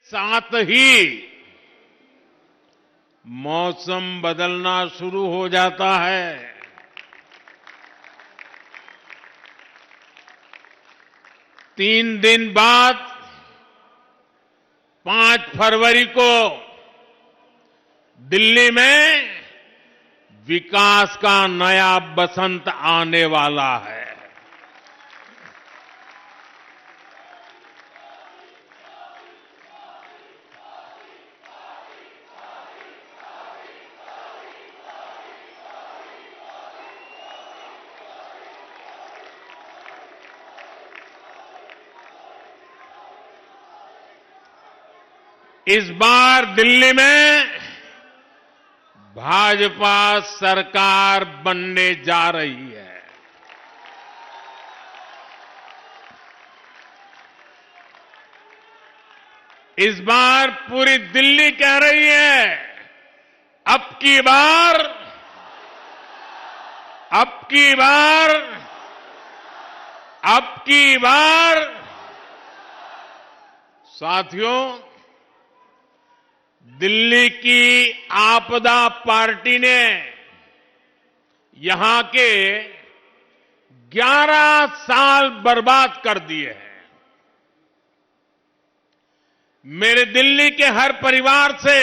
साथ ही मौसम बदलना शुरू हो जाता है। 3 दिन बाद 5 फरवरी को दिल्ली में विकास का नया बसंत आने वाला है। इस बार दिल्ली में भाजपा सरकार बनने जा रही है। इस बार पूरी दिल्ली कह रही है, अब की बार साथियों, दिल्ली की आपदा पार्टी ने यहां के 11 साल बर्बाद कर दिए हैं। मेरे दिल्ली के हर परिवार से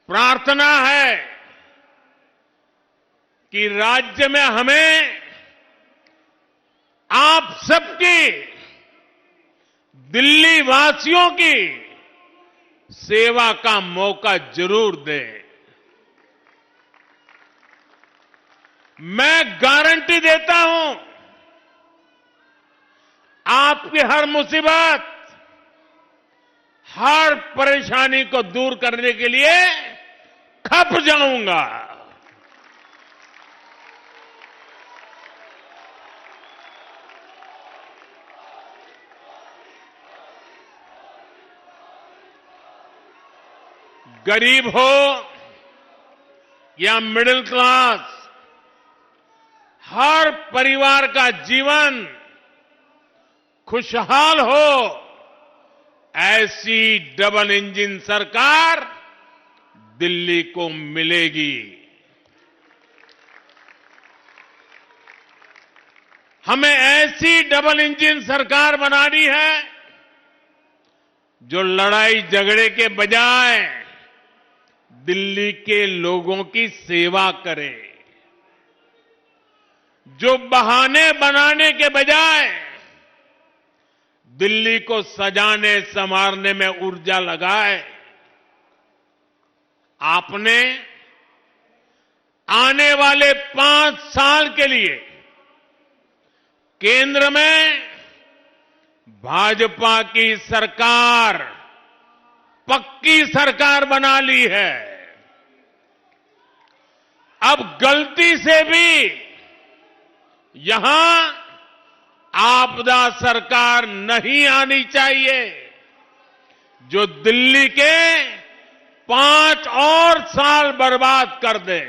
प्रार्थना है कि राज्य में हमें आप सबकी, दिल्ली वासियों की सेवा का मौका जरूर दें। मैं गारंटी देता हूं, आपकी हर मुसीबत, हर परेशानी को दूर करने के लिए खप जाऊंगा। गरीब हो या मिडिल क्लास, हर परिवार का जीवन खुशहाल हो, ऐसी डबल इंजन सरकार दिल्ली को मिलेगी। हमें ऐसी डबल इंजन सरकार बनानी है जो लड़ाई झगड़े के बजाय दिल्ली के लोगों की सेवा करे, जो बहाने बनाने के बजाय दिल्ली को सजाने संवारने में ऊर्जा लगाए। आपने आने वाले 5 साल के लिए केंद्र में भाजपा की सरकार, पक्की सरकार बना ली है। अब गलती से भी यहां आपदा सरकार नहीं आनी चाहिए, जो दिल्ली के 5 और साल बर्बाद कर दे।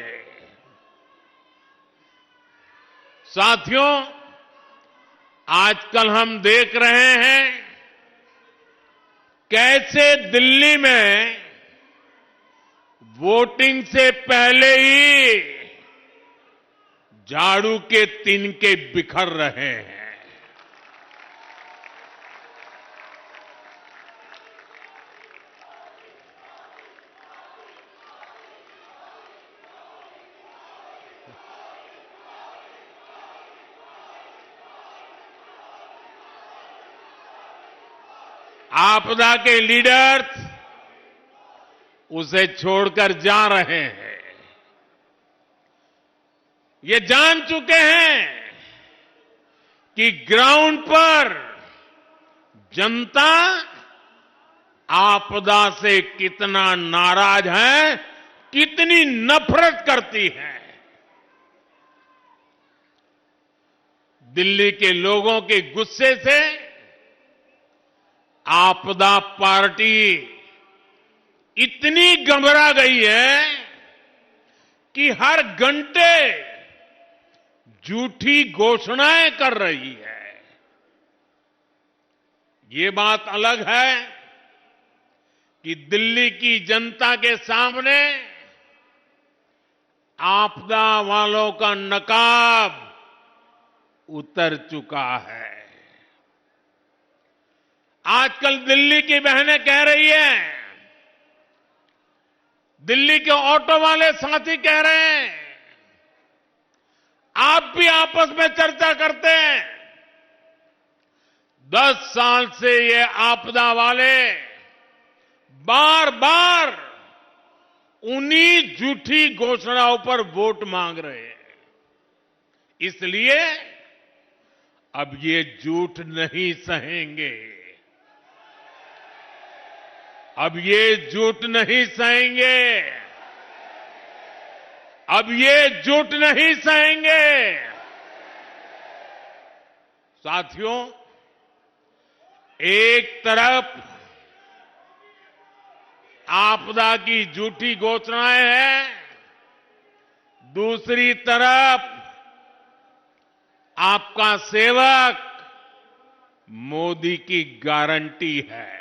साथियों, आजकल हम देख रहे हैं कैसे दिल्ली में वोटिंग से पहले ही झाड़ू के तिनके बिखर रहे हैं। आपदा के लीडर्स उसे छोड़कर जा रहे हैं। ये जान चुके हैं कि ग्राउंड पर जनता आपदा से कितना नाराज है, कितनी नफरत करती है। दिल्ली के लोगों के गुस्से से आपदा पार्टी इतनी घबरा गई है कि हर घंटे झूठी घोषणाएं कर रही है। ये बात अलग है कि दिल्ली की जनता के सामने आपदा वालों का नकाब उतर चुका है। आजकल दिल्ली की बहनें कह रही हैं, दिल्ली के ऑटो वाले साथी कह रहे हैं, आप भी आपस में चर्चा करते हैं। 10 साल से ये आपदा वाले बार बार उन्हीं झूठी घोषणाओं पर वोट मांग रहे हैं। इसलिए अब ये झूठ नहीं सहेंगे, अब ये झूठ नहीं सहेंगे, अब ये झूठ नहीं सहेंगे। साथियों, एक तरफ आपदा की झूठी घोषणाएं हैं, दूसरी तरफ आपका सेवक मोदी की गारंटी है।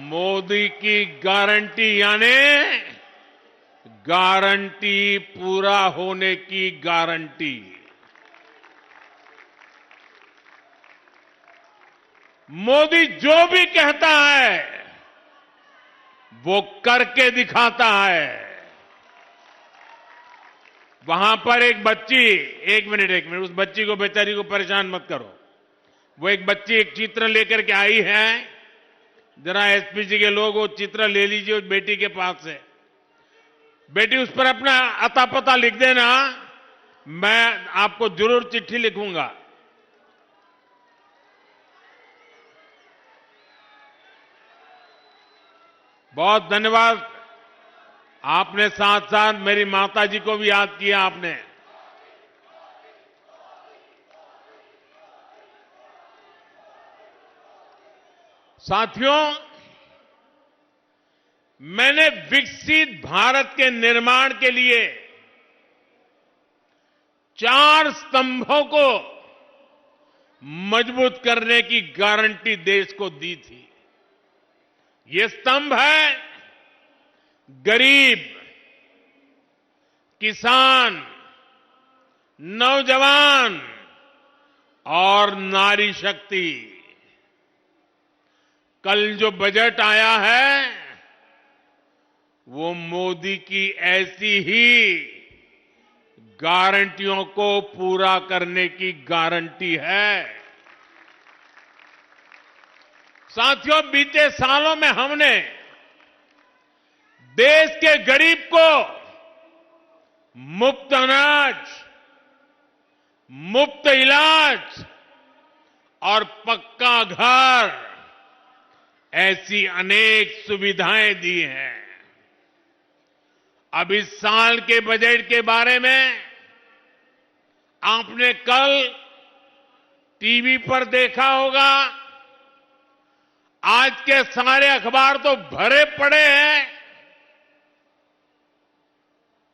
मोदी की गारंटी यानी गारंटी पूरा होने की गारंटी। मोदी जो भी कहता है वो करके दिखाता है। वहां पर एक बच्ची, एक मिनट, उस बच्ची को, बेचारी को परेशान मत करो। वो एक बच्ची एक चित्र लेकर के आई है, जरा एसपीजी के लोग वो चित्र ले लीजिए उस बेटी के पास से। बेटी, उस पर अपना अता पता लिख देना, मैं आपको जरूर चिट्ठी लिखूंगा। बहुत धन्यवाद। आपने साथ साथ मेरी माताजी को भी याद किया आपने। साथियों, मैंने विकसित भारत के निर्माण के लिए 4 स्तंभों को मजबूत करने की गारंटी देश को दी थी। ये स्तंभ है गरीब, किसान, नौजवान और नारी शक्ति। कल जो बजट आया है वो मोदी की ऐसी ही गारंटियों को पूरा करने की गारंटी है। साथियों, बीते सालों में हमने देश के गरीब को मुफ्त अनाज, मुफ्त इलाज और पक्का घर, ऐसी अनेक सुविधाएं दी हैं। अब इस साल के बजट के बारे में आपने कल टीवी पर देखा होगा। आज के सारे अखबार तो भरे पड़े हैं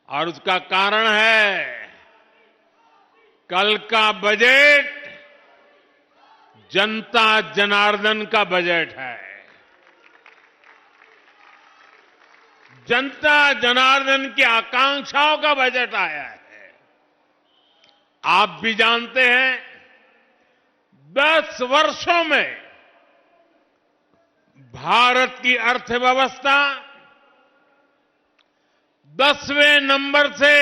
और उसका कारण है कल का बजट जनता जनार्दन का बजट है। जनता जनार्दन की आकांक्षाओं का बजट आया है। आप भी जानते हैं 10 वर्षों में भारत की अर्थव्यवस्था 10वें नंबर से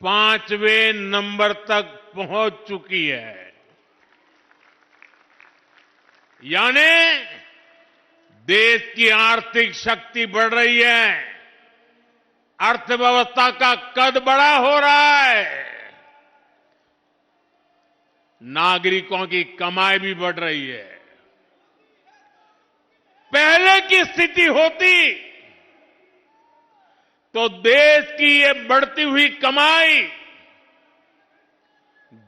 5वें नंबर तक पहुंच चुकी है। यानी देश की आर्थिक शक्ति बढ़ रही है, अर्थव्यवस्था का कद बड़ा हो रहा है, नागरिकों की कमाई भी बढ़ रही है। पहले की स्थिति होती तो देश की ये बढ़ती हुई कमाई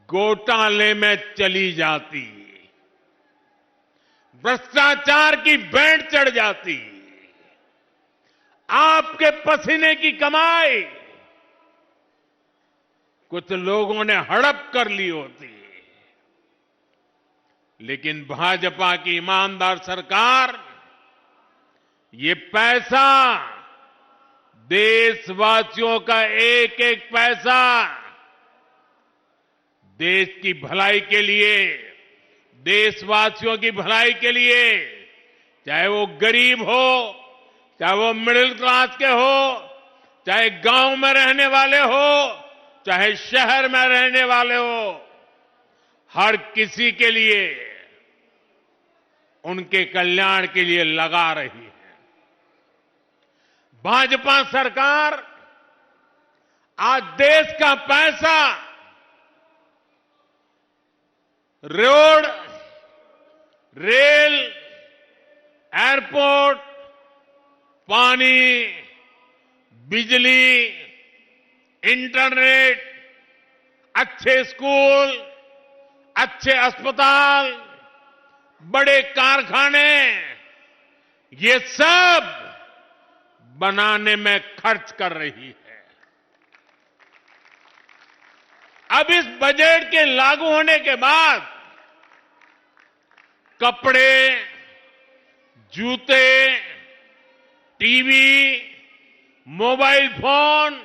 घोटाले में चली जाती, भ्रष्टाचार की बैंड चढ़ जाती, आपके पसीने की कमाई कुछ लोगों ने हड़प कर ली होती। लेकिन भाजपा की ईमानदार सरकार ये पैसा, देशवासियों का एक एक पैसा देश की भलाई के लिए, देशवासियों की भलाई के लिए, चाहे वो गरीब हो, चाहे वो मिडिल क्लास के हो, चाहे गांव में रहने वाले हो, चाहे शहर में रहने वाले हो, हर किसी के लिए, उनके कल्याण के लिए लगा रही है। भाजपा सरकार आज देश का पैसा रोड, रेल, एयरपोर्ट, पानी, बिजली, इंटरनेट, अच्छे स्कूल, अच्छे अस्पताल, बड़े कारखाने, ये सब बनाने में खर्च कर रही है। अब इस बजट के लागू होने के बाद कपड़े, जूते, टीवी, मोबाइल फोन,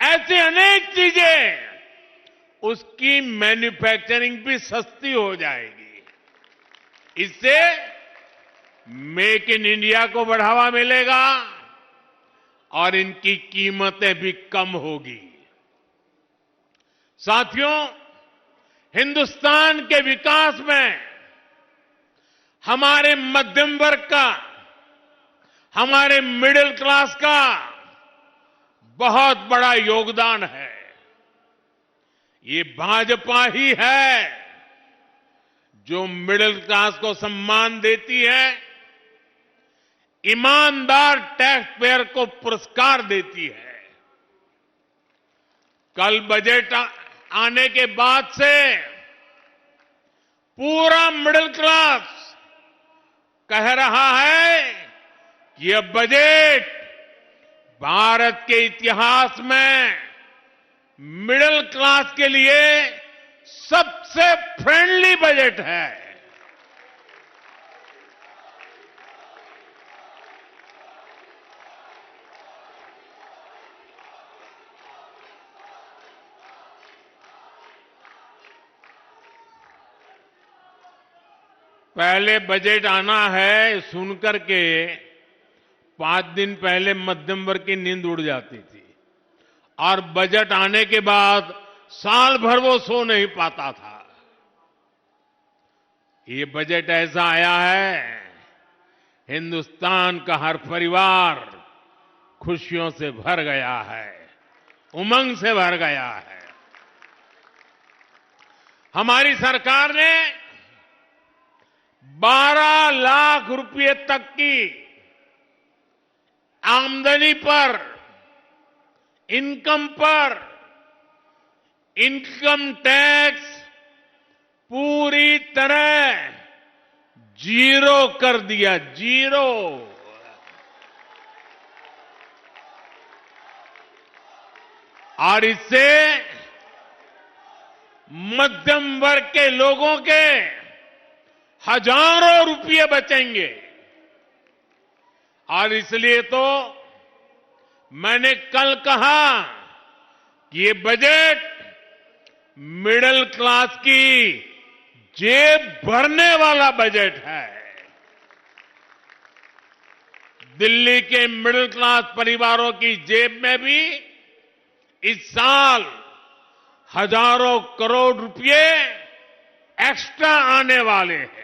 ऐसी अनेक चीजें, उसकी मैन्युफैक्चरिंग भी सस्ती हो जाएगी। इससे मेक इन इंडिया को बढ़ावा मिलेगा और इनकी कीमतें भी कम होगी। साथियों, हिंदुस्तान के विकास में हमारे मध्यम वर्ग का, हमारे मिडिल क्लास का बहुत बड़ा योगदान है। ये भाजपा ही है जो मिडिल क्लास को सम्मान देती है, ईमानदार टैक्स पेयर को पुरस्कार देती है। कल बजट आने के बाद से पूरा मिडिल क्लास कह रहा है कि यह बजट भारत के इतिहास में मिडिल क्लास के लिए सबसे फ्रेंडली बजट है। पहले बजट आना है सुनकर के 5 दिन पहले मध्यम वर्ग की नींद उड़ जाती थी और बजट आने के बाद साल भर वो सो नहीं पाता था। ये बजट ऐसा आया है, हिंदुस्तान का हर परिवार खुशियों से भर गया है, उमंग से भर गया है। हमारी सरकार ने 12 लाख रुपए तक की आमदनी पर, इनकम पर इनकम टैक्स पूरी तरह जीरो कर दिया, जीरो। और इससे मध्यम वर्ग के लोगों के हजारों रुपये बचेंगे। और इसलिए तो मैंने कल कहा कि ये बजट मिडिल क्लास की जेब भरने वाला बजट है। दिल्ली के मिडिल क्लास परिवारों की जेब में भी इस साल हजारों करोड़ रुपए एक्स्ट्रा आने वाले हैं।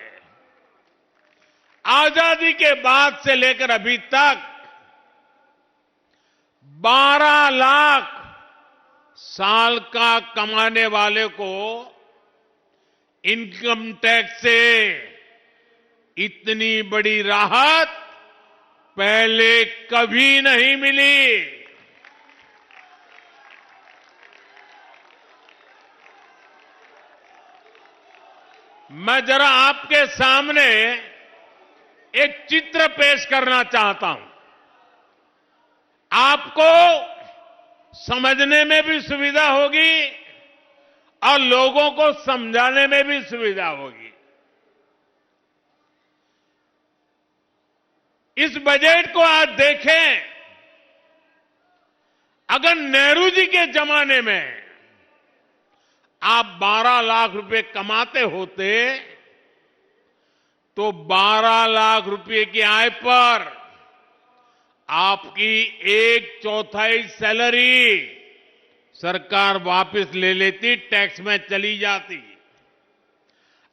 आजादी के बाद से लेकर अभी तक 12 लाख साल का कमाने वाले को इनकम टैक्स से इतनी बड़ी राहत पहले कभी नहीं मिली। मैं जरा आपके सामने एक चित्र पेश करना चाहता हूं। आपको समझने में भी सुविधा होगी और लोगों को समझाने में भी सुविधा होगी। इस बजट को आज देखें, अगर नेहरू जी के जमाने में आप 12 लाख रुपए कमाते होते तो 12 लाख रुपए की आय पर आपकी 1/4 सैलरी सरकार वापस ले लेती, टैक्स में चली जाती।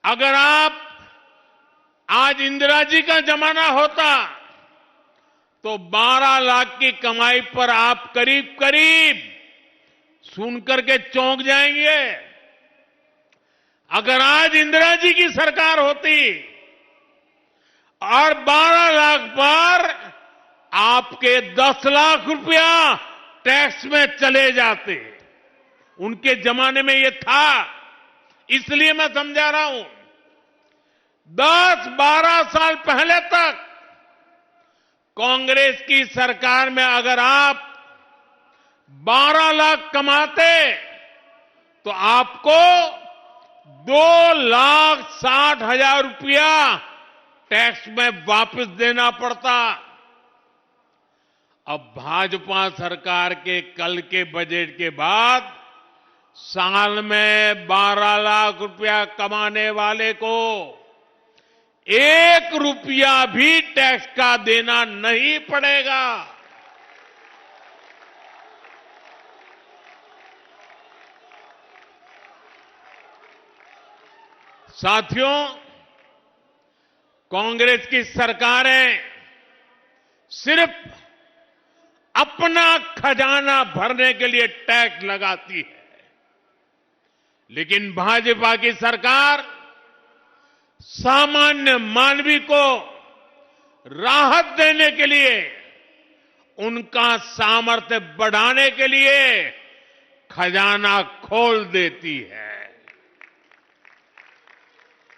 अगर आप आज इंदिरा जी का जमाना होता तो 12 लाख की कमाई पर आप करीब करीब सुनकर के चौंक जाएंगे। अगर आज इंदिरा जी की सरकार होती और 12 लाख पर आपके 10 लाख रुपया टैक्स में चले जाते, उनके जमाने में ये था, इसलिए मैं समझा रहा हूं। 10-12 साल पहले तक कांग्रेस की सरकार में अगर आप 12 लाख कमाते तो आपको 2,60,000 रुपया टैक्स में वापस देना पड़ता। अब भाजपा सरकार के कल के बजट के बाद साल में 12 लाख रुपया कमाने वाले को 1 रुपया भी टैक्स का देना नहीं पड़ेगा। साथियों, कांग्रेस की सरकारें सिर्फ अपना खजाना भरने के लिए टैक्स लगाती है, लेकिन भाजपा की सरकार सामान्य मानवी को राहत देने के लिए, उनका सामर्थ्य बढ़ाने के लिए खजाना खोल देती है।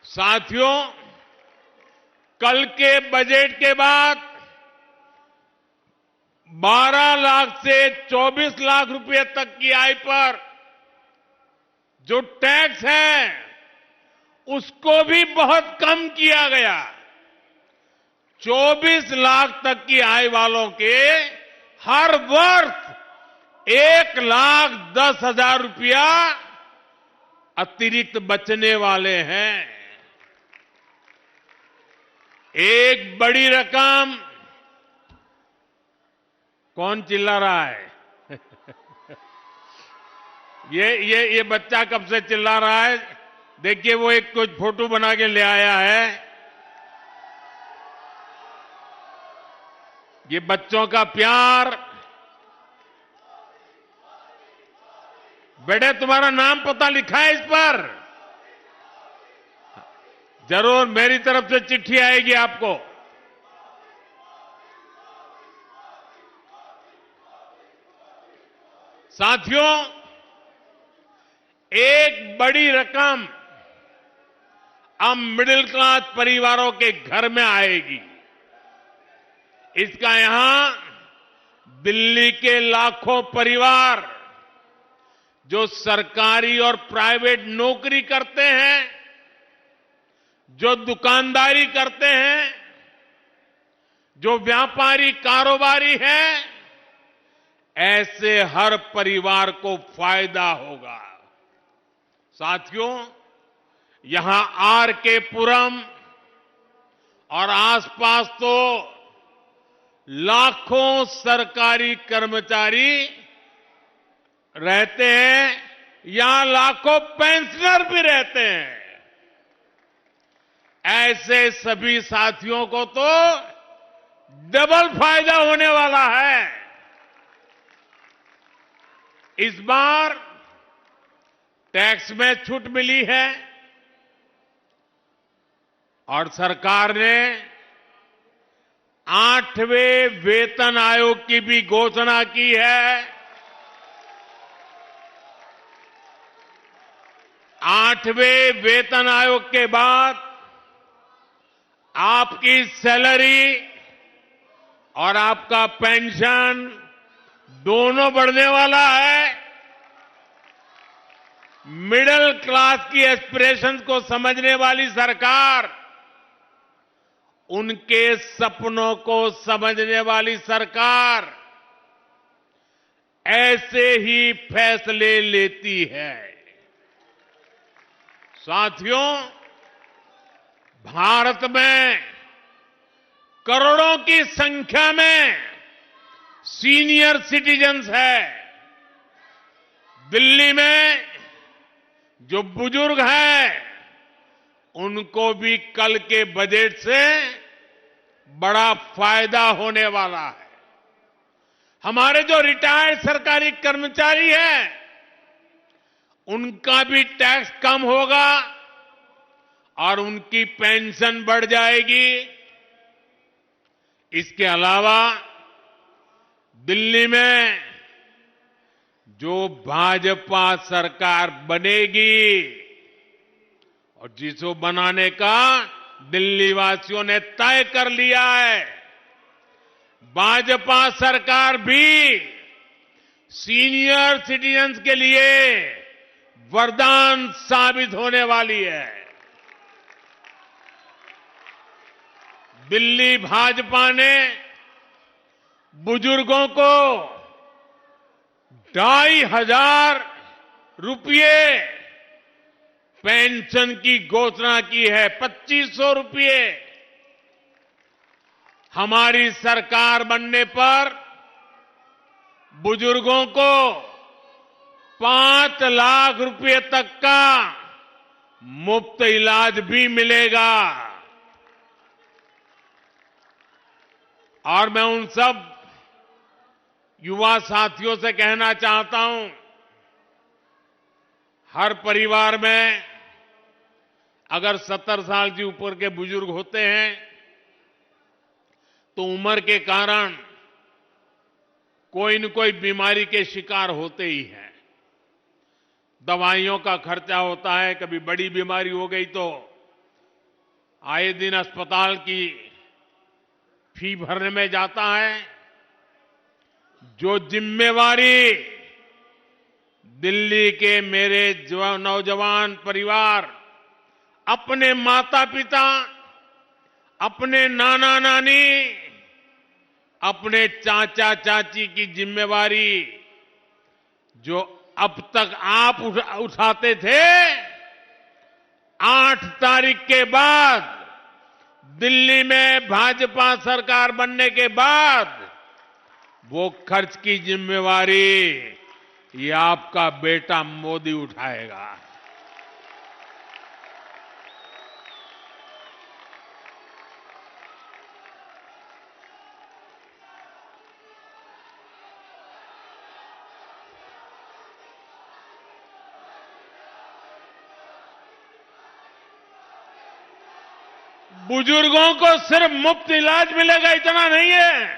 साथियों, कल के बजट के बाद 12 लाख से 24 लाख रुपए तक की आय पर जो टैक्स है उसको भी बहुत कम किया गया। 24 लाख तक की आय वालों के हर वर्ष 1,10,000 रुपया अतिरिक्त बचने वाले हैं। एक बड़ी रकम, कौन चिल्ला रहा है? ये बच्चा कब से चिल्ला रहा है? देखिए, वो एक कुछ फोटो बना के ले आया है। ये बच्चों का प्यार। बेटे, तुम्हारा नाम पता लिखा है इस पर? जरूर मेरी तरफ से चिट्ठी आएगी आपको। साथियों, एक बड़ी रकम अब मिडिल क्लास परिवारों के घर में आएगी। इसका यहां दिल्ली के लाखों परिवार जो सरकारी और प्राइवेट नौकरी करते हैं, जो दुकानदारी करते हैं, जो व्यापारी कारोबारी हैं, ऐसे हर परिवार को फायदा होगा। साथियों, यहां आर के पुरम और आसपास तो लाखों सरकारी कर्मचारी रहते हैं, यहां लाखों पेंशनर भी रहते हैं। ऐसे सभी साथियों को तो डबल फायदा होने वाला है। इस बार टैक्स में छूट मिली है और सरकार ने 8वें वेतन आयोग की भी घोषणा की है। 8वें वेतन आयोग के बाद आपकी सैलरी और आपका पेंशन दोनों बढ़ने वाला है। मिडिल क्लास की एस्पिरेशंस को समझने वाली सरकार, उनके सपनों को समझने वाली सरकार ऐसे ही फैसले लेती है। साथियों, भारत में करोड़ों की संख्या में सीनियर सिटीजन्स है। दिल्ली में जो बुजुर्ग हैं, उनको भी कल के बजट से बड़ा फायदा होने वाला है। हमारे जो रिटायर्ड सरकारी कर्मचारी हैं, उनका भी टैक्स कम होगा और उनकी पेंशन बढ़ जाएगी। इसके अलावा दिल्ली में जो भाजपा सरकार बनेगी और जिसको बनाने का दिल्ली वासियों ने तय कर लिया है, भाजपा सरकार भी सीनियर सिटीजन्स के लिए वरदान साबित होने वाली है। दिल्ली भाजपा ने बुजुर्गों को 2,500 रुपये पेंशन की घोषणा की है। 2,500 रुपये। हमारी सरकार बनने पर बुजुर्गों को 5 लाख रुपये तक का मुफ्त इलाज भी मिलेगा। और मैं उन सब युवा साथियों से कहना चाहता हूं, हर परिवार में अगर 70 साल से ऊपर के बुजुर्ग होते हैं तो उम्र के कारण कोई न कोई बीमारी के शिकार होते ही हैं। दवाइयों का खर्चा होता है, कभी बड़ी बीमारी हो गई तो आए दिन अस्पताल की फी भरने में जाता है। जो जिम्मेवारी दिल्ली के मेरे नौजवान परिवार अपने माता पिता, अपने नाना नानी, अपने चाचा चाची की जिम्मेवारी जो अब तक आप उठाते थे, 8 तारीख के बाद दिल्ली में भाजपा सरकार बनने के बाद वो खर्च की जिम्मेवारी ये आपका बेटा मोदी उठाएगा। बुजुर्गों को सिर्फ मुफ्त इलाज मिलेगा इतना नहीं है।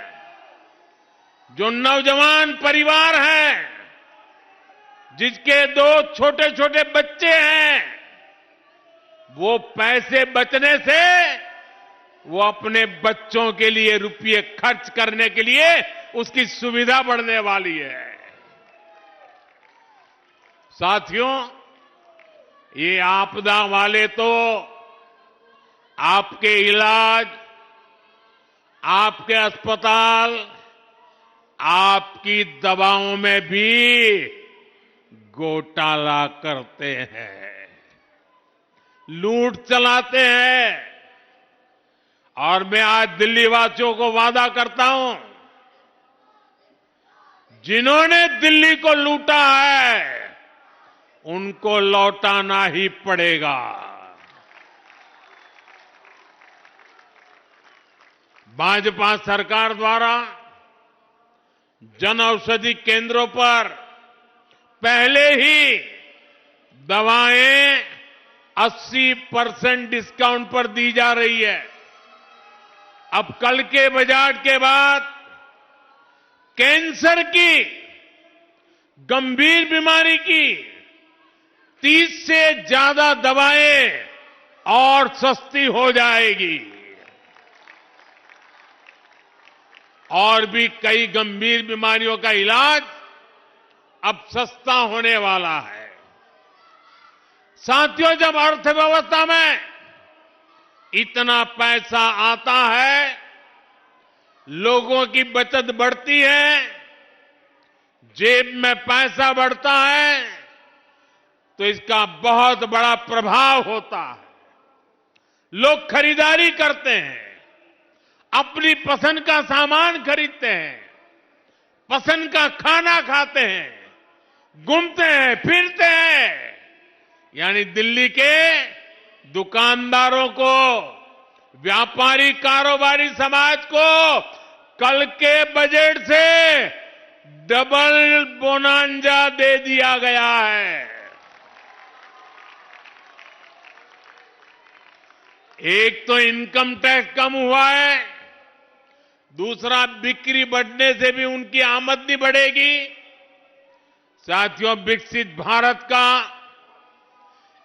जो नौजवान परिवार हैं, जिसके 2 छोटे छोटे बच्चे हैं, वो पैसे बचने से वो अपने बच्चों के लिए रुपये खर्च करने के लिए उसकी सुविधा बढ़ने वाली है। साथियों, ये आपदा वाले तो आपके इलाज, आपके अस्पताल, आपकी दवाओं में भी घोटाला करते हैं, लूट चलाते हैं। और मैं आज दिल्ली वासियों को वादा करता हूं, जिन्होंने दिल्ली को लूटा है उनको लौटाना ही पड़ेगा। भाजपा सरकार द्वारा जन औषधि केंद्रों पर पहले ही दवाएं 80% डिस्काउंट पर दी जा रही है। अब कल के बजट के बाद कैंसर की, गंभीर बीमारी की 30 से ज्यादा दवाएं और सस्ती हो जाएगी। और भी कई गंभीर बीमारियों का इलाज अब सस्ता होने वाला है। साथियों, जब अर्थव्यवस्था में इतना पैसा आता है, लोगों की बचत बढ़ती है, जेब में पैसा बढ़ता है, तो इसका बहुत बड़ा प्रभाव होता है। लोग खरीदारी करते हैं, अपनी पसंद का सामान खरीदते हैं, पसंद का खाना खाते हैं, घूमते हैं, फिरते हैं। यानी दिल्ली के दुकानदारों को, व्यापारी कारोबारी समाज को कल के बजट से डबल बोनांजा दे दिया गया है। एक तो इनकम टैक्स कम हुआ है, दूसरा बिक्री बढ़ने से भी उनकी आमदनी बढ़ेगी। साथियों, विकसित भारत का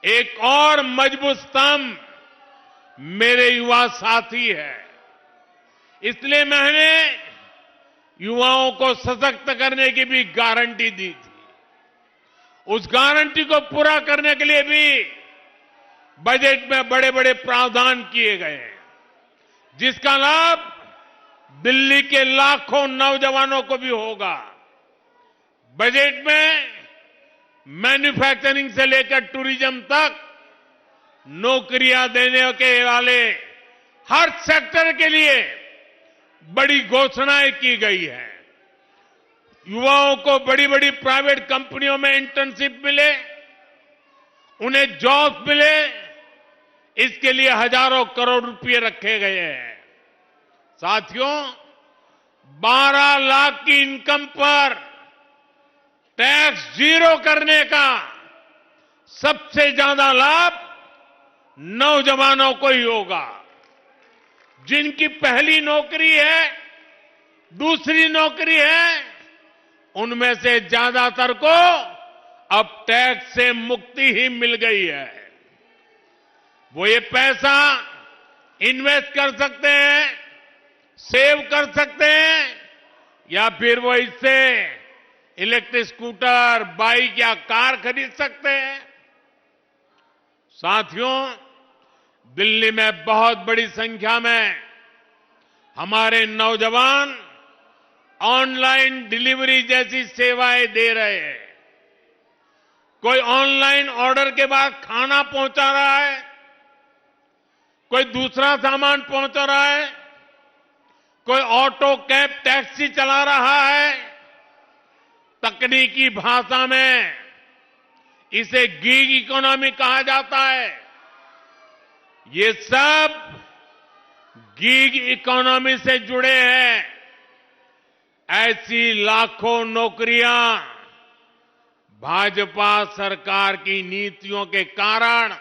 एक और मजबूत स्तंभ मेरे युवा साथी है। इसलिए मैंने युवाओं को सशक्त करने की भी गारंटी दी थी। उस गारंटी को पूरा करने के लिए भी बजट में बड़े बड़े प्रावधान किए गए हैं, जिसका लाभ दिल्ली के लाखों नौजवानों को भी होगा। बजट में मैन्युफैक्चरिंग से लेकर टूरिज्म तक नौकरियां देने के वाले हर सेक्टर के लिए बड़ी घोषणाएं की गई है। युवाओं को बड़ी बड़ी प्राइवेट कंपनियों में इंटर्नशिप मिले, उन्हें जॉब मिले, इसके लिए हजारों करोड़ रुपए रखे गए हैं। साथियों, 12 लाख की इनकम पर टैक्स जीरो करने का सबसे ज्यादा लाभ नौजवानों को ही होगा। जिनकी पहली नौकरी है, दूसरी नौकरी है, उनमें से ज्यादातर को अब टैक्स से मुक्ति ही मिल गई है। वो ये पैसा इन्वेस्ट कर सकते हैं, सेव कर सकते हैं, या फिर वो इससे इलेक्ट्रिक स्कूटर, बाइक या कार खरीद सकते हैं। साथियों, दिल्ली में बहुत बड़ी संख्या में हमारे नौजवान ऑनलाइन डिलीवरी जैसी सेवाएं दे रहे हैं। कोई ऑनलाइन ऑर्डर के बाद खाना पहुंचा रहा है, कोई दूसरा सामान पहुंचा रहा है, कोई ऑटो कैब टैक्सी चला रहा है। तकनीकी भाषा में इसे गिग इकोनॉमी कहा जाता है। ये सब गिग इकोनॉमी से जुड़े हैं। ऐसी लाखों नौकरियां भाजपा सरकार की नीतियों के कारण,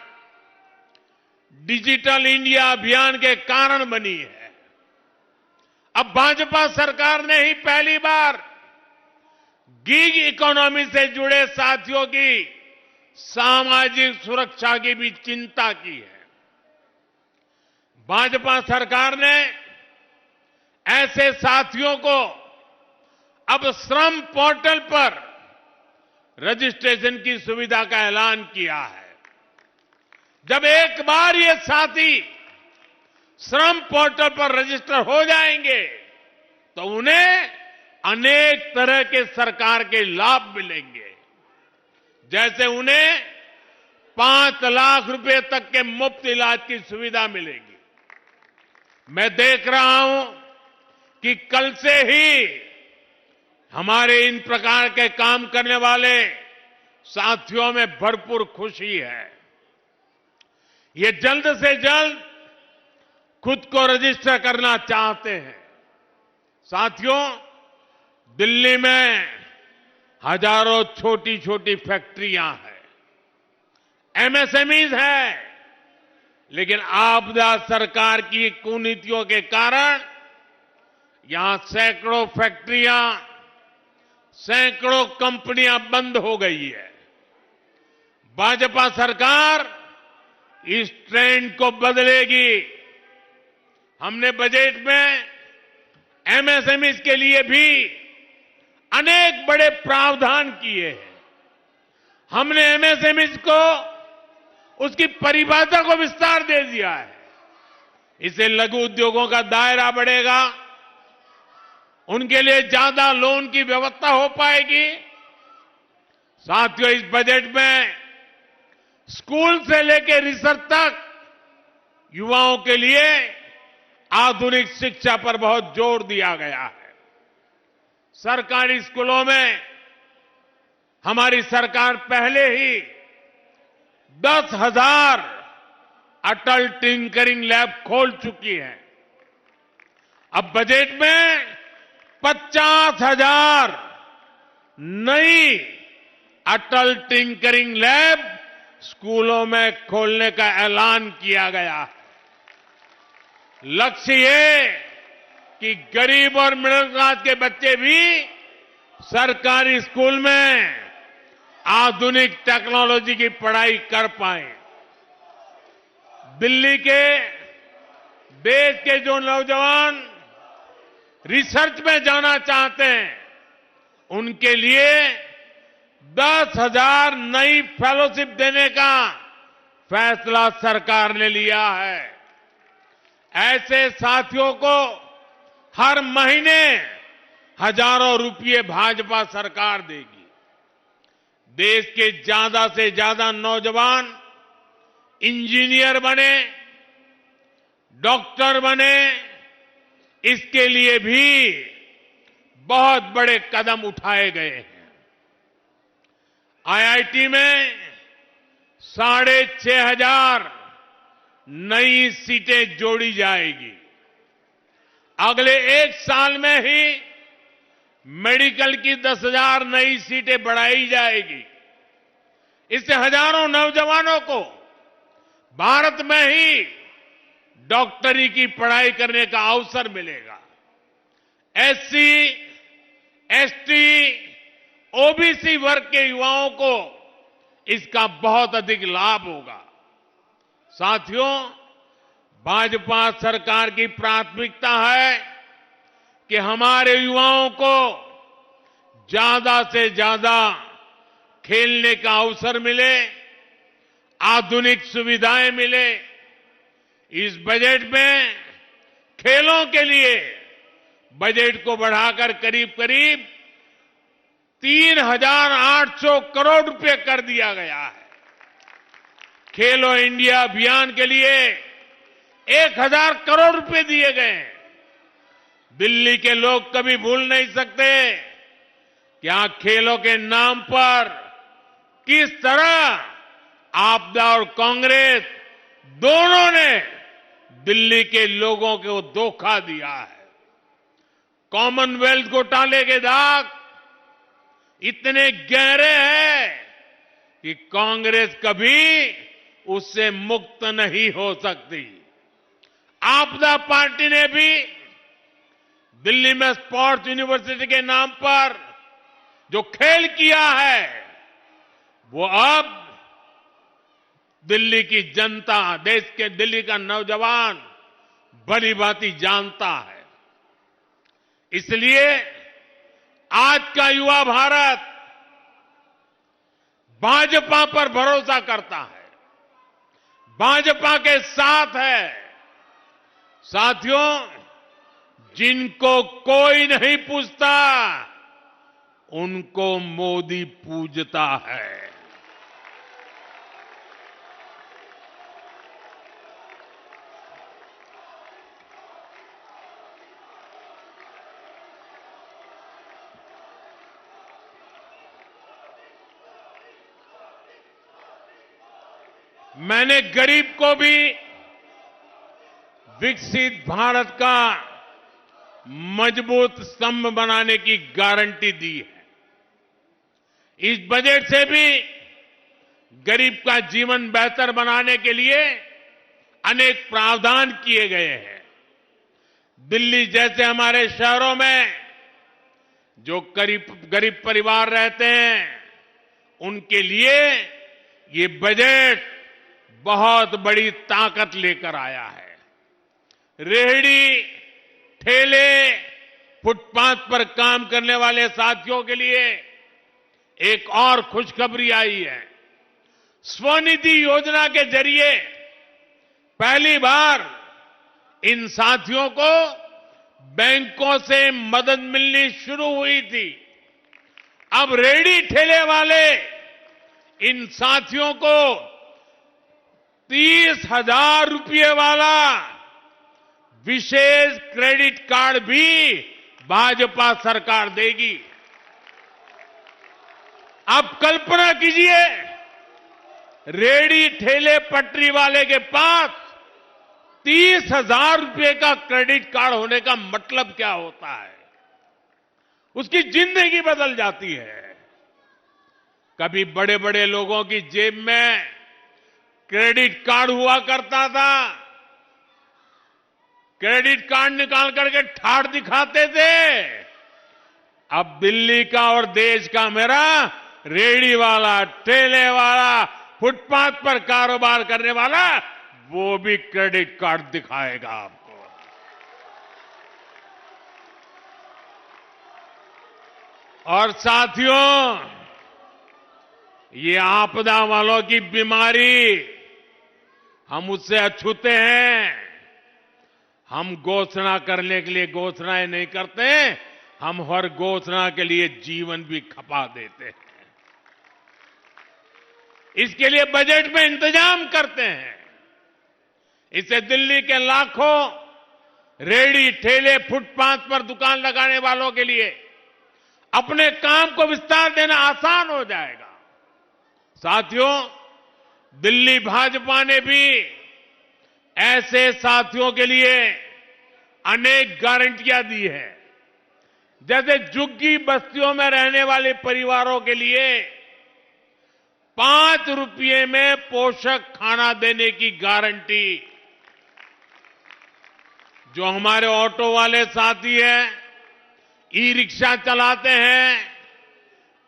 डिजिटल इंडिया अभियान के कारण बनी है। अब भाजपा सरकार ने ही पहली बार गिग इकोनॉमी से जुड़े साथियों की सामाजिक सुरक्षा की भी चिंता की है। भाजपा सरकार ने ऐसे साथियों को अब श्रम पोर्टल पर रजिस्ट्रेशन की सुविधा का ऐलान किया है। जब एक बार ये साथी श्रम पोर्टल पर रजिस्टर हो जाएंगे तो उन्हें अनेक तरह के सरकार के लाभ मिलेंगे। जैसे उन्हें 5 लाख रुपए तक के मुफ्त इलाज की सुविधा मिलेगी। मैं देख रहा हूं कि कल से ही हमारे इन प्रकार के काम करने वाले साथियों में भरपूर खुशी है। ये जल्द से जल्द खुद को रजिस्टर करना चाहते हैं। साथियों, दिल्ली में हजारों छोटी छोटी फैक्ट्रियां हैं, एमएसएमईज है, लेकिन आपदा सरकार की कुनीतियों के कारण यहां सैकड़ों फैक्ट्रियां, सैकड़ों कंपनियां बंद हो गई है। भाजपा सरकार इस ट्रेंड को बदलेगी। हमने बजट में एमएसएमई के लिए भी अनेक बड़े प्रावधान किए हैं। हमने एमएसएमई को उसकी परिभाषा को विस्तार दे दिया है। इससे लघु उद्योगों का दायरा बढ़ेगा, उनके लिए ज्यादा लोन की व्यवस्था हो पाएगी। साथियों, इस बजट में स्कूल से लेकर रिसर्च तक युवाओं के लिए आधुनिक शिक्षा पर बहुत जोर दिया गया है। सरकारी स्कूलों में हमारी सरकार पहले ही 10,000 अटल टिंकरिंग लैब खोल चुकी है। अब बजट में 50,000 नई अटल टिंकरिंग लैब स्कूलों में खोलने का ऐलान किया गया है। लक्ष्य ये कि गरीब और मिडिल क्लास के बच्चे भी सरकारी स्कूल में आधुनिक टेक्नोलॉजी की पढ़ाई कर पाएं। दिल्ली के देश के जो नौजवान रिसर्च में जाना चाहते हैं, उनके लिए 10,000 नई फेलोशिप देने का फैसला सरकार ने लिया है। ऐसे साथियों को हर महीने हजारों रुपये भाजपा सरकार देगी। देश के ज्यादा से ज्यादा नौजवान इंजीनियर बने, डॉक्टर बने, इसके लिए भी बहुत बड़े कदम उठाए गए हैं। आईआईटी में 6,500 नई सीटें जोड़ी जाएगी। अगले एक साल में ही मेडिकल की 10,000 नई सीटें बढ़ाई जाएगी। इससे हजारों नौजवानों को भारत में ही डॉक्टरी की पढ़ाई करने का अवसर मिलेगा। एससी, एसटी, ओबीसी वर्ग के युवाओं को इसका बहुत अधिक लाभ होगा। साथियों, भाजपा सरकार की प्राथमिकता है कि हमारे युवाओं को ज्यादा से ज्यादा खेलने का अवसर मिले, आधुनिक सुविधाएं मिले। इस बजट में खेलों के लिए बजट को बढ़ाकर करीब करीब 3,800 करोड़ रुपए कर दिया गया है। खेलो इंडिया अभियान के लिए 1,000 करोड़ रुपए दिए गए हैं। दिल्ली के लोग कभी भूल नहीं सकते कि यहां खेलों के नाम पर किस तरह आपदा और कांग्रेस दोनों ने दिल्ली के लोगों को धोखा दिया है। कॉमनवेल्थ घोटाले के दाग इतने गहरे हैं कि कांग्रेस कभी उससे मुक्त नहीं हो सकती। आपदा पार्टी ने भी दिल्ली में स्पोर्ट्स यूनिवर्सिटी के नाम पर जो खेल किया है, वो अब दिल्ली की जनता, देश के दिल्ली का नौजवान भली भांति जानता है। इसलिए आज का युवा भारत भाजपा पर भरोसा करता है, भाजपा के साथ है। साथियों, जिनको कोई नहीं पूछता, उनको मोदी पूजता है। मैंने गरीब को भी विकसित भारत का मजबूत स्तंभ बनाने की गारंटी दी है। इस बजट से भी गरीब का जीवन बेहतर बनाने के लिए अनेक प्रावधान किए गए हैं। दिल्ली जैसे हमारे शहरों में जो गरीब परिवार रहते हैं, उनके लिए ये बजट बहुत बड़ी ताकत लेकर आया है। रेहड़ी, ठेले, फुटपाथ पर काम करने वाले साथियों के लिए एक और खुशखबरी आई है। स्वनिधि योजना के जरिए पहली बार इन साथियों को बैंकों से मदद मिलनी शुरू हुई थी। अब रेहड़ी ठेले वाले इन साथियों को 30,000 रुपये वाला विशेष क्रेडिट कार्ड भी भाजपा सरकार देगी। आप कल्पना कीजिए, रेहड़ी ठेले पटरी वाले के पास 30,000 रुपये का क्रेडिट कार्ड होने का मतलब क्या होता है। उसकी जिंदगी बदल जाती है। कभी बड़े बड़े लोगों की जेब में क्रेडिट कार्ड हुआ करता था, क्रेडिट कार्ड निकाल करके ठाठ दिखाते थे। अब दिल्ली का और देश का मेरा रेहड़ी वाला, ठेले वाला, फुटपाथ पर कारोबार करने वाला, वो भी क्रेडिट कार्ड दिखाएगा आपको। और साथियों, ये आपदा वालों की बीमारी हम उससे अछूते हैं। हम घोषणा करने के लिए घोषणाएं नहीं करते, हम हर घोषणा के लिए जीवन भी खपा देते हैं। इसके लिए बजट में इंतजाम करते हैं। इससे दिल्ली के लाखों रेहड़ी ठेले फुटपाथ पर दुकान लगाने वालों के लिए अपने काम को विस्तार देना आसान हो जाएगा। साथियों, दिल्ली भाजपा ने भी ऐसे साथियों के लिए अनेक गारंटियां दी है। जैसे झुग्गी बस्तियों में रहने वाले परिवारों के लिए 5 रुपये में पोषक खाना देने की गारंटी। जो हमारे ऑटो वाले साथी हैं, ई रिक्शा चलाते हैं,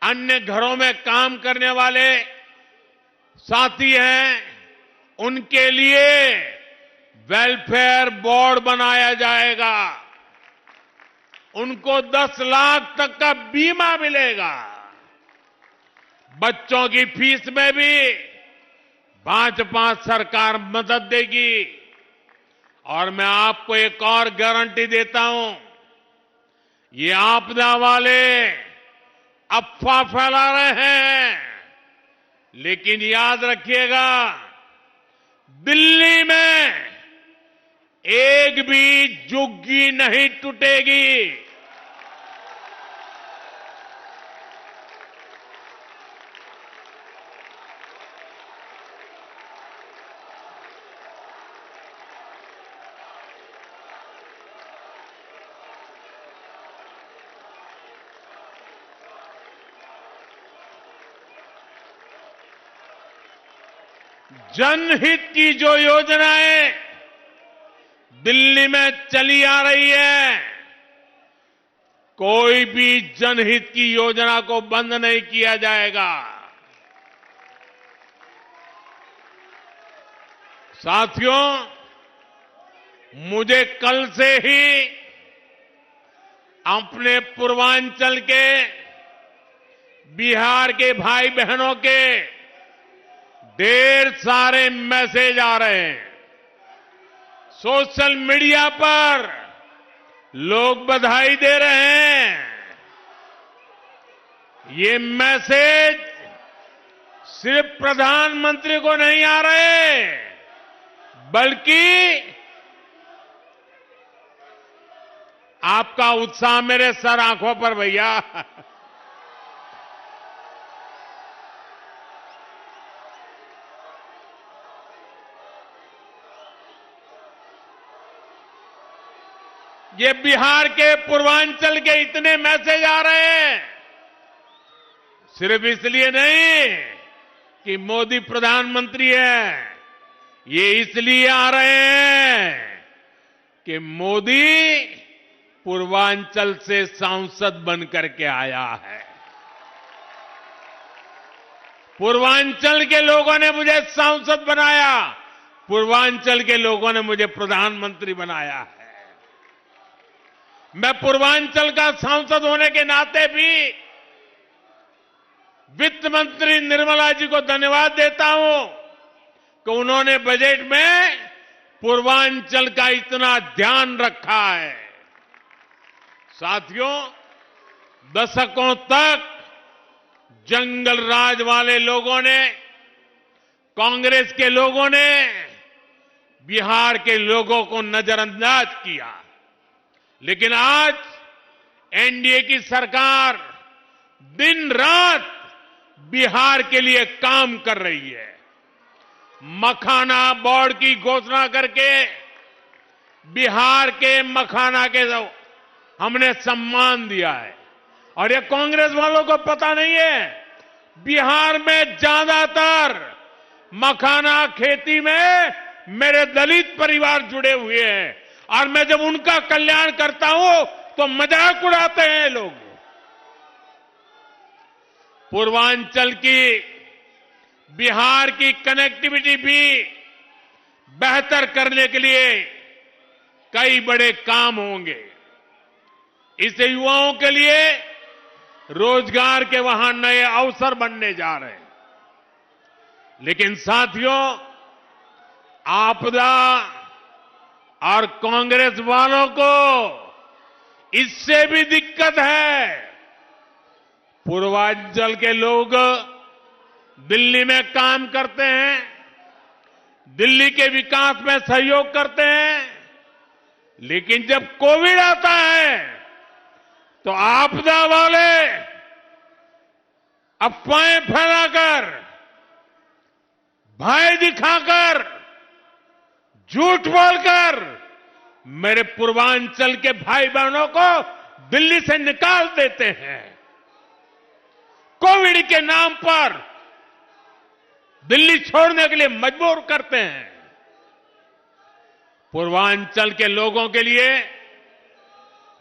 अन्य घरों में काम करने वाले साथी हैं, उनके लिए वेलफेयर बोर्ड बनाया जाएगा। उनको 10 लाख तक का बीमा मिलेगा। बच्चों की फीस में भी भाजपा सरकार मदद देगी। और मैं आपको एक और गारंटी देता हूं, ये आपदा वाले अफवाह फैला रहे हैं, लेकिन याद रखिएगा, दिल्ली में एक भी झुग्गी नहीं टूटेगी। जनहित की जो योजनाएं दिल्ली में चली आ रही है, कोई भी जनहित की योजना को बंद नहीं किया जाएगा। साथियों, मुझे कल से ही अपने पूर्वांचल के, बिहार के भाई बहनों के ढेर सारे मैसेज आ रहे हैं। सोशल मीडिया पर लोग बधाई दे रहे हैं। ये मैसेज सिर्फ प्रधानमंत्री को नहीं आ रहे, बल्कि आपका उत्साह मेरे सर आंखों पर भैया। ये बिहार के पूर्वांचल के इतने मैसेज आ रहे हैं, सिर्फ इसलिए नहीं कि मोदी प्रधानमंत्री है, ये इसलिए आ रहे हैं कि मोदी पूर्वांचल से सांसद बनकर के आया है। पूर्वांचल के लोगों ने मुझे सांसद बनाया, पूर्वांचल के लोगों ने मुझे प्रधानमंत्री बनाया है। मैं पूर्वांचल का सांसद होने के नाते भी वित्त मंत्री निर्मला जी को धन्यवाद देता हूं कि उन्होंने बजट में पूर्वांचल का इतना ध्यान रखा है। साथियों, दशकों तक जंगल राज वाले लोगों ने, कांग्रेस के लोगों ने बिहार के लोगों को नजरअंदाज किया, लेकिन आज एनडीए की सरकार दिन रात बिहार के लिए काम कर रही है। मखाना बोर्ड की घोषणा करके बिहार के मखाना के हमने सम्मान दिया है। और ये कांग्रेस वालों को पता नहीं है, बिहार में ज्यादातर मखाना खेती में मेरे दलित परिवार जुड़े हुए हैं, और मैं जब उनका कल्याण करता हूं तो मजाक उड़ाते हैं लोग। पूर्वांचल की, बिहार की कनेक्टिविटी भी बेहतर करने के लिए कई बड़े काम होंगे। इससे युवाओं के लिए रोजगार के वहां नए अवसर बनने जा रहे हैं। लेकिन साथियों, आपदा और कांग्रेस वालों को इससे भी दिक्कत है। पूर्वांचल के लोग दिल्ली में काम करते हैं, दिल्ली के विकास में सहयोग करते हैं, लेकिन जब कोविड आता है तो आपदा वाले अफवाहें फैलाकर, भय दिखाकर, झूठ बोलकर मेरे पूर्वांचल के भाई बहनों को दिल्ली से निकाल देते हैं। कोविड के नाम पर दिल्ली छोड़ने के लिए मजबूर करते हैं। पूर्वांचल के लोगों के लिए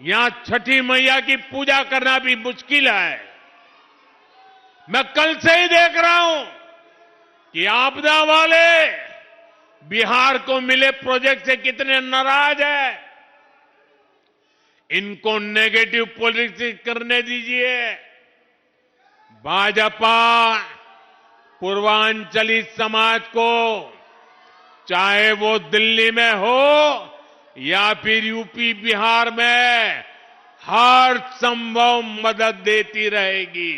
यहां छठी मैया की पूजा करना भी मुश्किल है। मैं कल से ही देख रहा हूं कि आपदा वाले बिहार को मिले प्रोजेक्ट से कितने नाराज है। इनको नेगेटिव पॉलिटिक्स करने दीजिए। भाजपा पूर्वांचली समाज को, चाहे वो दिल्ली में हो या फिर यूपी बिहार में, हर संभव मदद देती रहेगी।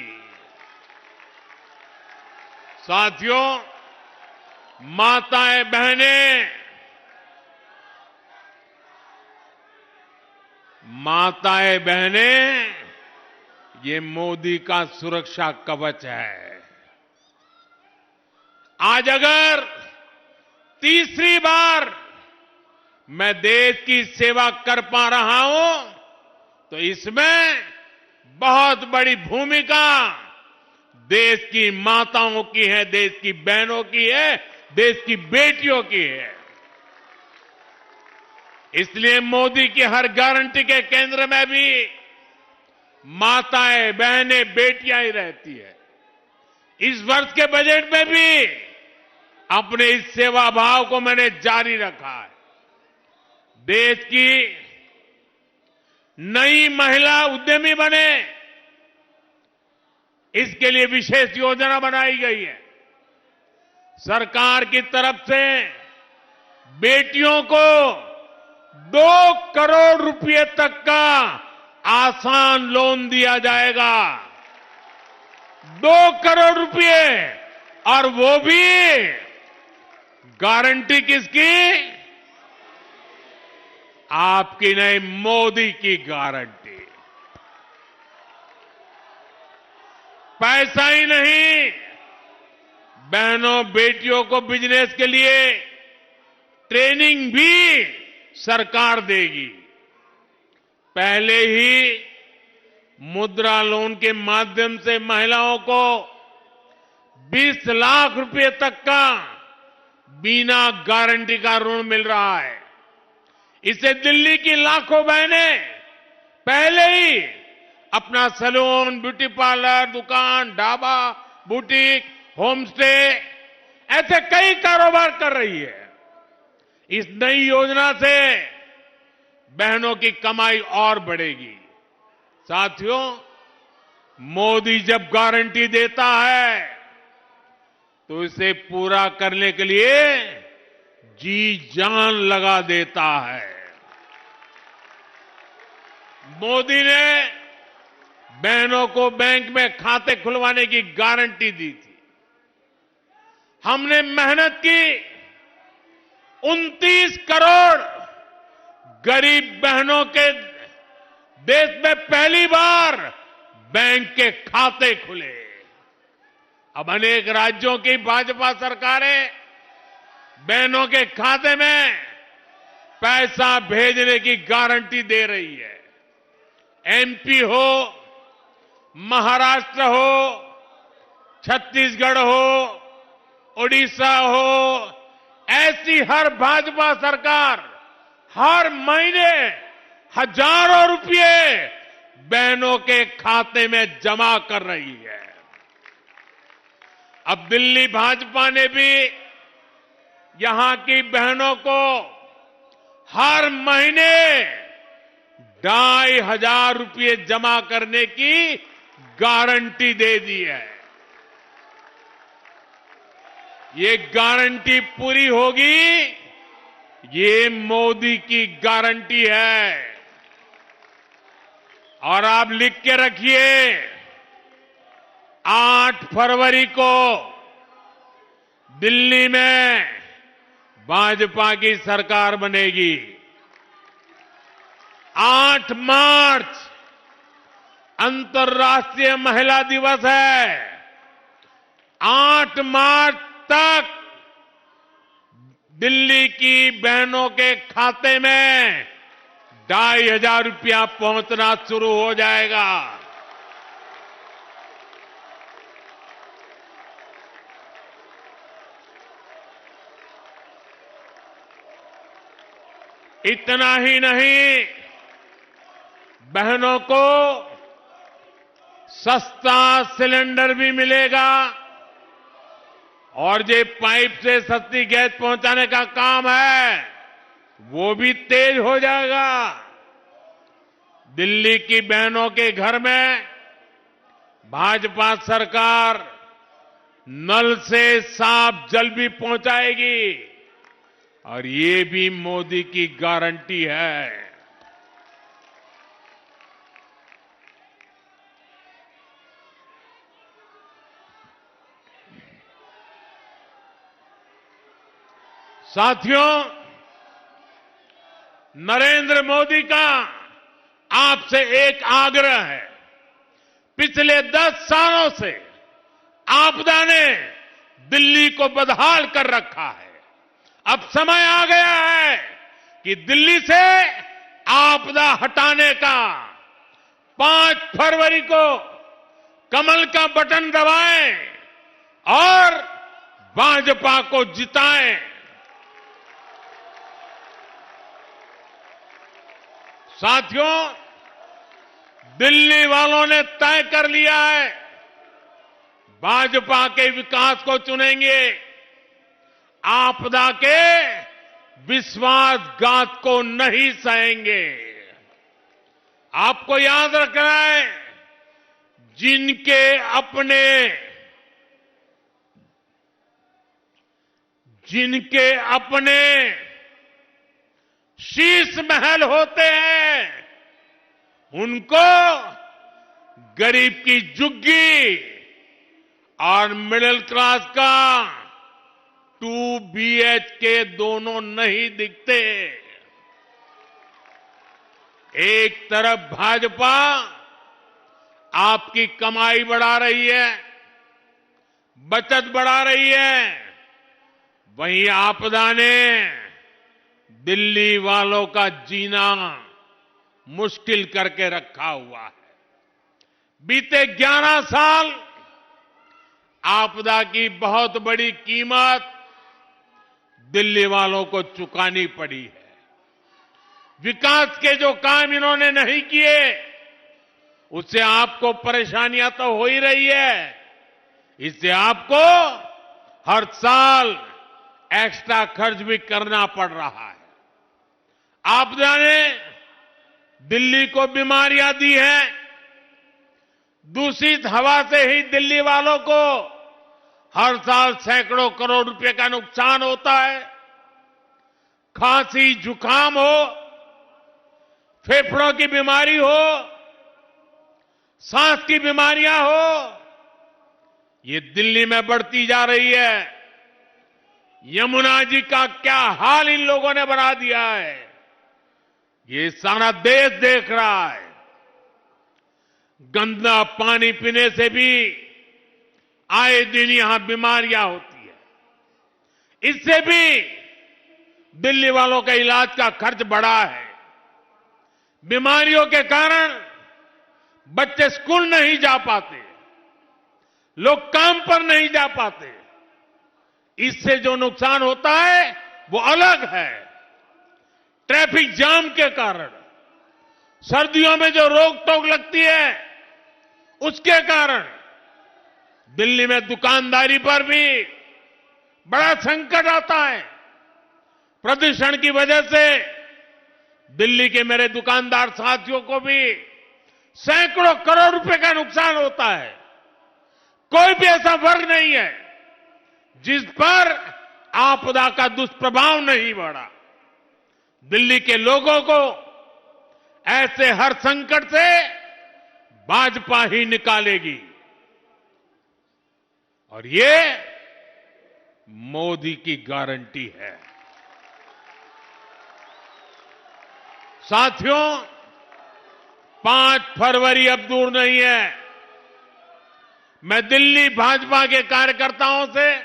साथियों, माताएं बहनें, ये मोदी का सुरक्षा कवच है। आज अगर तीसरी बार मैं देश की सेवा कर पा रहा हूं तो इसमें बहुत बड़ी भूमिका देश की माताओं की है, देश की बहनों की है, देश की बेटियों की है। इसलिए मोदी की हर गारंटी के केंद्र में भी माताएं, बहनें, बेटियां ही रहती है। इस वर्ष के बजट में भी अपने इस सेवा भाव को मैंने जारी रखा है। देश की नई महिला उद्यमी बने, इसके लिए विशेष योजना बनाई गई है। सरकार की तरफ से बेटियों को 2 करोड़ रुपए तक का आसान लोन दिया जाएगा। 2 करोड़ रुपए, और वो भी गारंटी किसकी? आपकी नहीं, मोदी की गारंटी। पैसा ही नहीं, बहनों बेटियों को बिजनेस के लिए ट्रेनिंग भी सरकार देगी। पहले ही मुद्रा लोन के माध्यम से महिलाओं को 20 लाख रुपए तक का बिना गारंटी का ऋण मिल रहा है। इससे दिल्ली की लाखों बहनें पहले ही अपना सैलून, ब्यूटी पार्लर, दुकान, ढाबा, बुटीक, होम स्टे, ऐसे कई कारोबार कर रही है। इस नई योजना से बहनों की कमाई और बढ़ेगी। साथियों, मोदी जब गारंटी देता है तो इसे पूरा करने के लिए जी जान लगा देता है। मोदी ने बहनों को बैंक में खाते खुलवाने की गारंटी दी थी। हमने मेहनत की 29 करोड़ गरीब बहनों के देश में पहली बार बैंक के खाते खुले। अब अनेक राज्यों की भाजपा सरकारें बहनों के खाते में पैसा भेजने की गारंटी दे रही है। एमपी हो, महाराष्ट्र हो, छत्तीसगढ़ हो, ओडिशा हो, ऐसी हर भाजपा सरकार हर महीने हजारों रुपए बहनों के खाते में जमा कर रही है। अब दिल्ली भाजपा ने भी यहां की बहनों को हर महीने 2,500 रुपए जमा करने की गारंटी दे दी है। ये गारंटी पूरी होगी, ये मोदी की गारंटी है। और आप लिख के रखिए, 8 फरवरी को दिल्ली में भाजपा की सरकार बनेगी। 8 मार्च अंतर्राष्ट्रीय महिला दिवस है। 8 मार्च तक दिल्ली की बहनों के खाते में 2,500 रुपया पहुंचना शुरू हो जाएगा। इतना ही नहीं, बहनों को सस्ता सिलेंडर भी मिलेगा और ये पाइप से सस्ती गैस पहुंचाने का काम है वो भी तेज हो जाएगा। दिल्ली की बहनों के घर में भाजपा सरकार नल से साफ जल भी पहुंचाएगी और ये भी मोदी की गारंटी है। साथियों, नरेंद्र मोदी का आपसे एक आग्रह है। पिछले 10 सालों से आपदा ने दिल्ली को बदहाल कर रखा है। अब समय आ गया है कि दिल्ली से आपदा हटाने का। 5 फरवरी को कमल का बटन दबाएं और भाजपा को जिताएं। साथियों, दिल्ली वालों ने तय कर लिया है, भाजपा के विकास को चुनेंगे, आपदा के विश्वासघात को नहीं सहेंगे। आपको याद रखना है, जिनके अपने शीश महल होते हैं, उनको गरीब की झुग्गी और मिडिल क्लास का 2 BHK दोनों नहीं दिखते। एक तरफ भाजपा आपकी कमाई बढ़ा रही है, बचत बढ़ा रही है, वहीं आपदा ने दिल्ली वालों का जीना मुश्किल करके रखा हुआ है। बीते 11 साल आपदा की बहुत बड़ी कीमत दिल्ली वालों को चुकानी पड़ी है। विकास के जो काम इन्होंने नहीं किए, उससे आपको परेशानियां तो हो ही रही है। इससे आपको हर साल एक्स्ट्रा खर्च भी करना पड़ रहा है। आपदा ने दिल्ली को बीमारियां दी हैं। दूषित हवा से ही दिल्ली वालों को हर साल सैकड़ों करोड़ रुपए का नुकसान होता है। खांसी, जुकाम हो, फेफड़ों की बीमारी हो, सांस की बीमारियां हो, ये दिल्ली में बढ़ती जा रही है। यमुना जी का क्या हाल इन लोगों ने बना दिया है, ये सारा देश देख रहा है। गंदा पानी पीने से भी आए दिन यहां बीमारियां होती है। इससे भी दिल्ली वालों का इलाज का खर्च बढ़ा है। बीमारियों के कारण बच्चे स्कूल नहीं जा पाते, लोग काम पर नहीं जा पाते। इससे जो नुकसान होता है वो अलग है। ट्रैफिक जाम के कारण, सर्दियों में जो रोक टोक लगती है उसके कारण दिल्ली में दुकानदारी पर भी बड़ा संकट आता है। प्रदूषण की वजह से दिल्ली के मेरे दुकानदार साथियों को भी सैकड़ों करोड़ रुपए का नुकसान होता है। कोई भी ऐसा वर्ग नहीं है जिस पर आपदा का दुष्प्रभाव नहीं पड़ा। दिल्ली के लोगों को ऐसे हर संकट से भाजपा ही निकालेगी और ये मोदी की गारंटी है। साथियों, 5 फरवरी अब दूर नहीं है। मैं दिल्ली भाजपा के कार्यकर्ताओं से,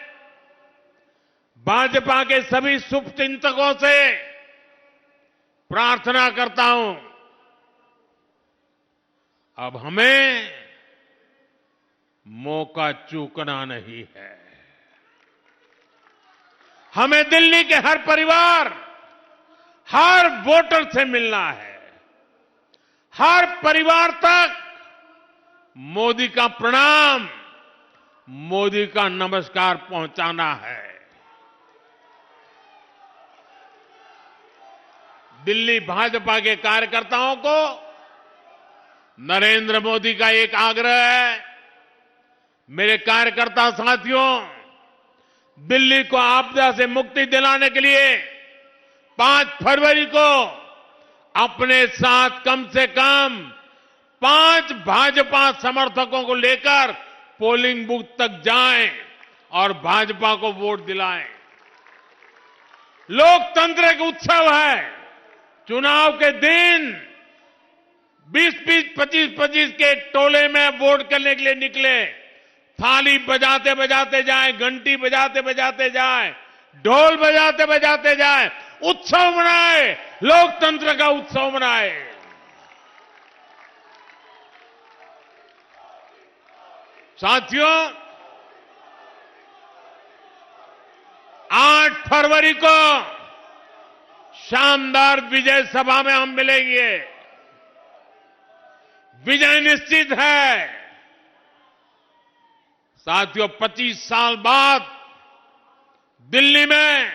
भाजपा के सभी शुभचिंतकों से प्रार्थना करता हूं, अब हमें मौका चूकना नहीं है। हमें दिल्ली के हर परिवार, हर वोटर से मिलना है। हर परिवार तक मोदी का प्रणाम, मोदी का नमस्कार पहुंचाना है। दिल्ली भाजपा के कार्यकर्ताओं को नरेंद्र मोदी का एक आग्रह है। मेरे कार्यकर्ता साथियों, दिल्ली को आपदा से मुक्ति दिलाने के लिए 5 फरवरी को अपने साथ कम से कम 5 भाजपा समर्थकों को लेकर पोलिंग बूथ तक जाएं और भाजपा को वोट दिलाएं। लोकतंत्र एक उत्सव है। चुनाव के दिन 20-20, 25-25 के टोले में वोट करने के लिए निकले, थाली बजाते बजाते जाएं, घंटी बजाते बजाते जाएं, ढोल बजाते बजाते जाएं, उत्सव मनाए, लोकतंत्र का उत्सव मनाए। साथियों, 8 फरवरी को शानदार विजय सभा में हम मिलेंगे। विजय निश्चित है। साथियों, 25 साल बाद दिल्ली में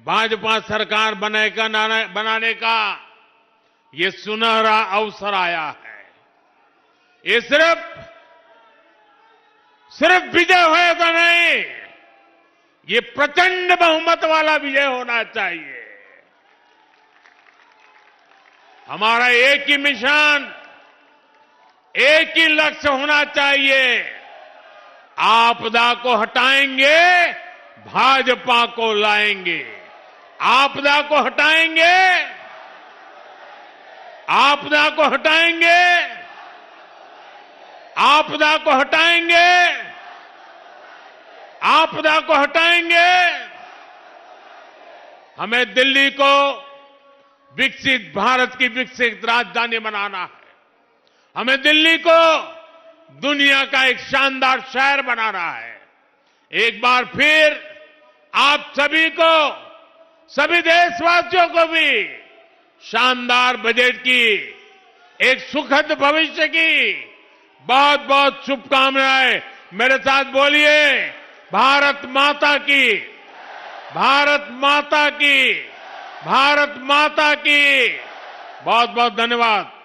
भाजपा सरकार बनाने का ये सुनहरा अवसर आया है। ये सिर्फ विजय होए तो नहीं, ये प्रचंड बहुमत वाला विजय होना चाहिए। हमारा एक ही मिशन, एक ही लक्ष्य होना चाहिए। आपदा को हटाएंगे, भाजपा को लाएंगे। आपदा को हटाएंगे, आपदा को हटाएंगे, आपदा को हटाएंगे, आपदा को हटाएंगे। हमें दिल्ली को विकसित भारत की विकसित राजधानी बनाना है। हमें दिल्ली को दुनिया का एक शानदार शहर बनाना है। एक बार फिर आप सभी को, सभी देशवासियों को भी शानदार बजट की, एक सुखद भविष्य की बहुत बहुत शुभकामनाएं। मेरे साथ बोलिए, भारत माता की, भारत माता की, भारत माता की। बहुत बहुत धन्यवाद।